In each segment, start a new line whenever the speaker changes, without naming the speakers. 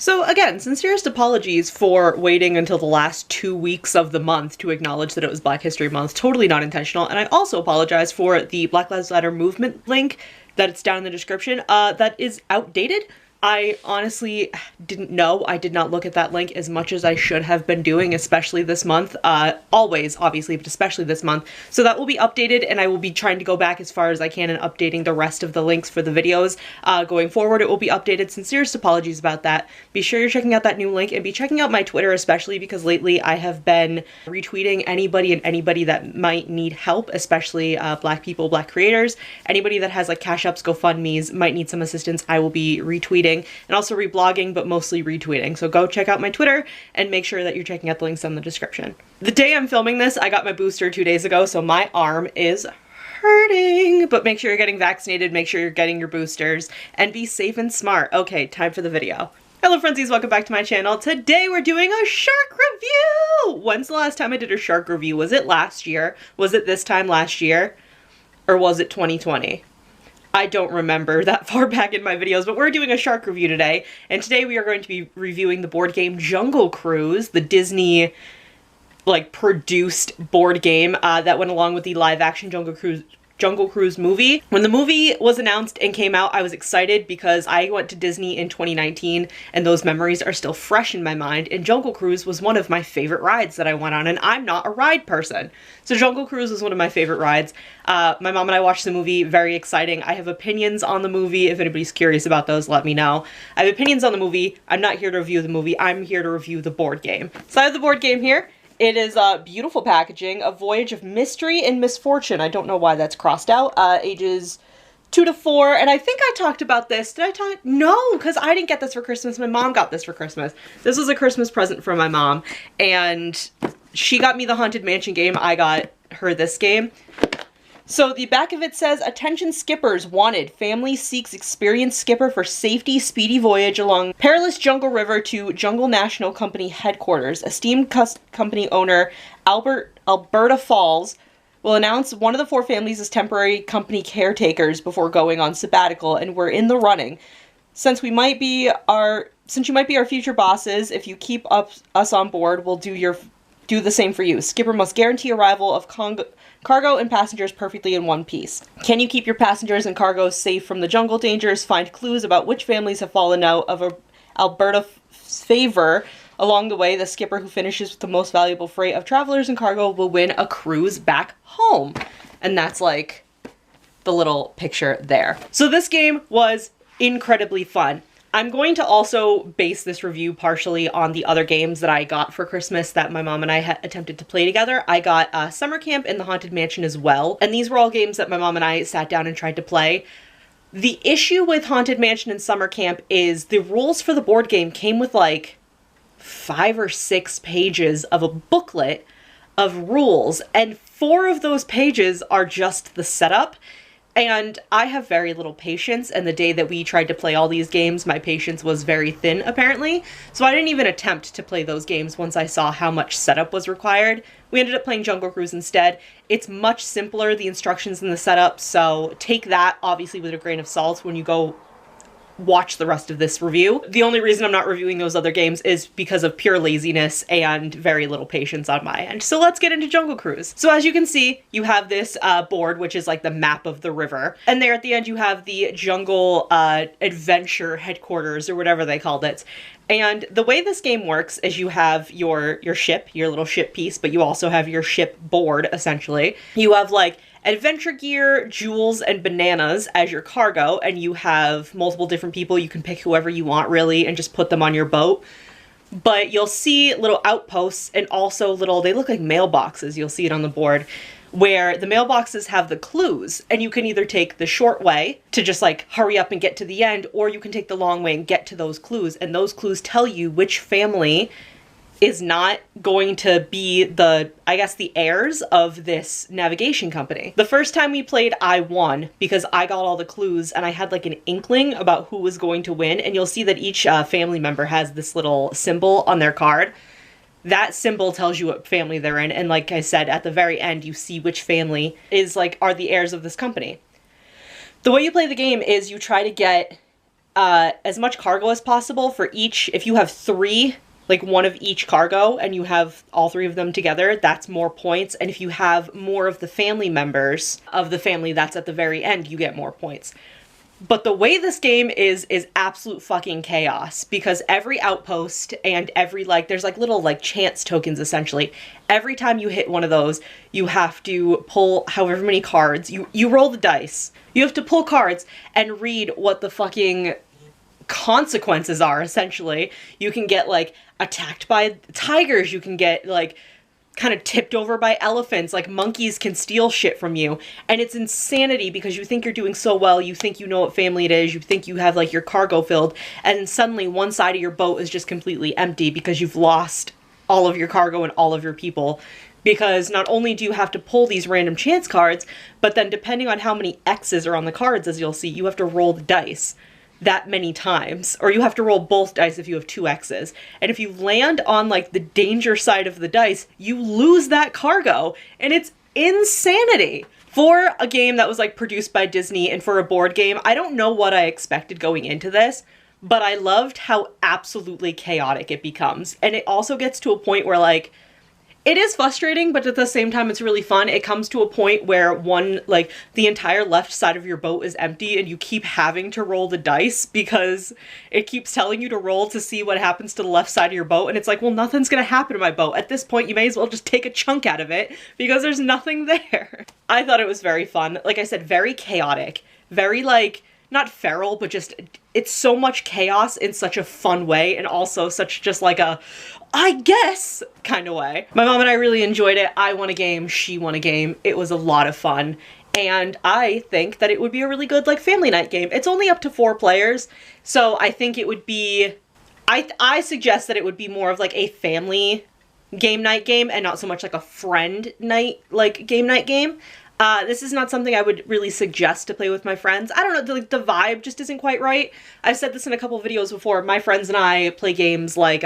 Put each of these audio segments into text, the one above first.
So again, sincerest apologies for waiting until the last 2 weeks of the month to acknowledge that it was Black History Month. Totally not intentional. And I also apologize for the Black Lives Matter movement link that it's down in the description. That is outdated. I honestly didn't know. I did not look at that link as much as I should have been doing, especially this month. Always, obviously, but especially this month. So that will be updated, and I will be trying to go back as far as I can and updating the rest of the links for the videos. Going forward, it will be updated. Sincerest apologies about that. Be sure you're checking out that new link, and be checking out my Twitter, especially because lately I have been retweeting anybody that might need help, especially Black people, Black creators. Anybody that has like Cash Apps, GoFundMes, might need some assistance, I will be retweeting and also reblogging, but mostly retweeting. So go check out my Twitter and make sure that you're checking out the links in the description. The day I'm filming this, I got my booster 2 days ago, so my arm is hurting, but make sure you're getting vaccinated, make sure you're getting your boosters, and be safe and smart. Okay, time for the video. Hello Friendsies, welcome back to my channel. Today we're doing a shark review! When's the last time I did a shark review? Was it last year? Was it this time last year? Or was it 2020? I don't remember that far back in my videos, but we're doing a shark review today, and today we are going to be reviewing the board game Jungle Cruise, the Disney, like, produced board game that went along with the live-action Jungle Cruise movie. When the movie was announced and came out, I was excited because I went to Disney in 2019 and those memories are still fresh in my mind, and Jungle Cruise was one of my favorite rides that I went on, and I'm not a ride person. So Jungle Cruise was one of my favorite rides. My mom and I watched the movie, very exciting. I have opinions on the movie. If anybody's curious about those, let me know. I have opinions on the movie. I'm not here to review the movie. I'm here to review the board game. So I have the board game here. It is beautiful packaging, A Voyage of Mystery and Misfortune. I don't know why that's crossed out. Ages 2 to 4, and I think I talked about this. Did I talk? No, because I didn't get this for Christmas. My mom got this for Christmas. This was a Christmas present from my mom, and she got me the Haunted Mansion game. I got her this game. So the back of it says, "Attention skippers wanted. Family seeks experienced skipper for safety, speedy voyage along perilous jungle river to Jungle National Company headquarters. Esteemed company owner Alberta Falls will announce one of the 4 families as temporary company caretakers before going on sabbatical, and we're in the running. Since you might be our future bosses, if you keep us on board, we'll do the same for you. Skipper must guarantee arrival of cargo and passengers perfectly in one piece. Can you keep your passengers and cargo safe from the jungle dangers? Find clues about which families have fallen out of Alberta's favor. Along the way, the skipper who finishes with the most valuable freight of travelers and cargo will win a cruise back home." And that's like the little picture there. So this game was incredibly fun. I'm going to also base this review partially on the other games that I got for Christmas that my mom and I had attempted to play together. I got Summer Camp and the Haunted Mansion as well, and these were all games that my mom and I sat down and tried to play. The issue with Haunted Mansion and Summer Camp is the rules for the board game came with like 5 or 6 pages of a booklet of rules, and 4 of those pages are just the setup. And I have very little patience, and the day that we tried to play all these games, my patience was very thin, apparently. So I didn't even attempt to play those games once I saw how much setup was required. We ended up playing Jungle Cruise instead. It's much simpler, the instructions and the setup, so take that, obviously, with a grain of salt when you go watch the rest of this review. The only reason I'm not reviewing those other games is because of pure laziness and very little patience on my end. So let's get into Jungle Cruise. So as you can see, you have this board, which is like the map of the river. And there at the end, you have the Jungle Adventure headquarters, or whatever they called it. And the way this game works is you have your ship, your little ship piece, but you also have your ship board, essentially. You have like adventure gear, jewels, and bananas as your cargo, and you have multiple different people. You can pick whoever you want, really, and just put them on your boat. But you'll see little outposts and also they look like mailboxes, you'll see it on the board, where the mailboxes have the clues, and you can either take the short way to just like hurry up and get to the end, or you can take the long way and get to those clues, and those clues tell you which family is not going to be the heirs of this navigation company. The first time we played, I won because I got all the clues and I had like an inkling about who was going to win, and you'll see that each family member has this little symbol on their card. That symbol tells you what family they're in, and like I said, at the very end, you see which family are the heirs of this company. The way you play the game is you try to get as much cargo as possible for each. If you have 3, like one of each cargo, and you have all 3 of them together, that's more points. And if you have more of the family members of the family that's at the very end, you get more points. But the way this game is absolute fucking chaos, because every outpost and every, like, there's like little like chance tokens essentially. Every time you hit one of those, you have to pull however many cards. You roll the dice. You have to pull cards and read what the fucking consequences are, essentially. You can get like attacked by tigers, you can get like kind of tipped over by elephants, like monkeys can steal shit from you, and it's insanity because you think you're doing so well, you think you know what family it is, you think you have like your cargo filled, and then suddenly one side of your boat is just completely empty because you've lost all of your cargo and all of your people. Because not only do you have to pull these random chance cards, but then depending on how many X's are on the cards, as you'll see, you have to roll the dice that many times, or you have to roll both dice if you have 2 X's. And if you land on like the danger side of the dice, you lose that cargo, and it's insanity. For a game that was like produced by Disney and for a board game, I don't know what I expected going into this, but I loved how absolutely chaotic it becomes. And it also gets to a point where like, it is frustrating, but at the same time, it's really fun. It comes to a point where the entire left side of your boat is empty and you keep having to roll the dice because it keeps telling you to roll to see what happens to the left side of your boat. And it's like, well, nothing's gonna happen to my boat. At this point, you may as well just take a chunk out of it because there's nothing there. I thought it was very fun. Like I said, very chaotic, very like, not feral, but just, it's so much chaos in such a fun way, and also such just like a, I guess, kind of way. My mom and I really enjoyed it. I won a game, she won a game. It was a lot of fun, and I think that it would be a really good like family night game. It's only up to 4 players, so I think it would be, I suggest that it would be more of like a family game night game and not so much like a friend night, like game night game. This is not something I would really suggest to play with my friends. I don't know, the vibe just isn't quite right. I've said this in a couple videos before. My friends and I play games like,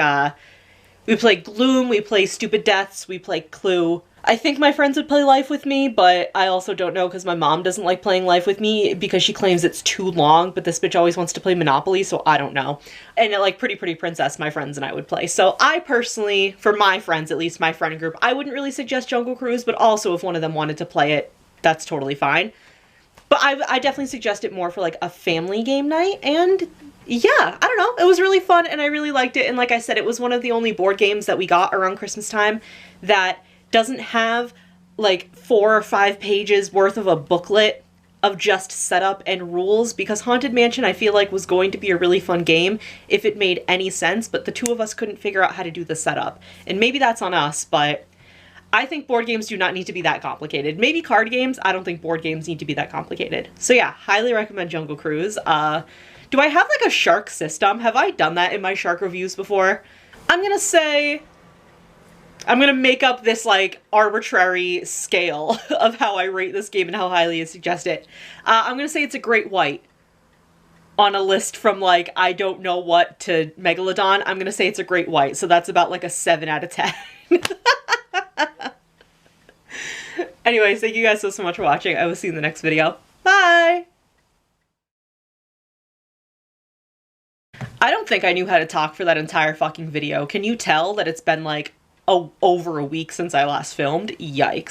we play Gloom, we play Stupid Deaths, we play Clue. I think my friends would play Life with me, but I also don't know because my mom doesn't like playing Life with me because she claims it's too long, but this bitch always wants to play Monopoly, so I don't know. And like Pretty Pretty Princess, my friends and I would play. So I personally, for my friends, at least my friend group, I wouldn't really suggest Jungle Cruise, but also if one of them wanted to play it, that's totally fine. But I definitely suggest it more for like a family game night, and yeah, I don't know, it was really fun and I really liked it. And like I said, it was one of the only board games that we got around Christmas time that doesn't have like 4 or 5 pages worth of a booklet of just setup and rules, because Haunted Mansion I feel like was going to be a really fun game if it made any sense, but the 2 of us couldn't figure out how to do the setup. And maybe that's on us, but I think board games do not need to be that complicated. Maybe card games, I don't think board games need to be that complicated. So yeah, highly recommend Jungle Cruise. Do I have like a shark system? Have I done that in my shark reviews before? I'm gonna say, I'm gonna make up this like arbitrary scale of how I rate this game and how highly I suggest it. I'm gonna say it's a great white. On a list from like, I don't know what to Megalodon, I'm gonna say it's a great white. So that's about like a 7 out of 10. Anyways, thank you guys so much for watching. I will see you in the next video. Bye! I don't think I knew how to talk for that entire fucking video. Can you tell that it's been like over a week since I last filmed? Yikes.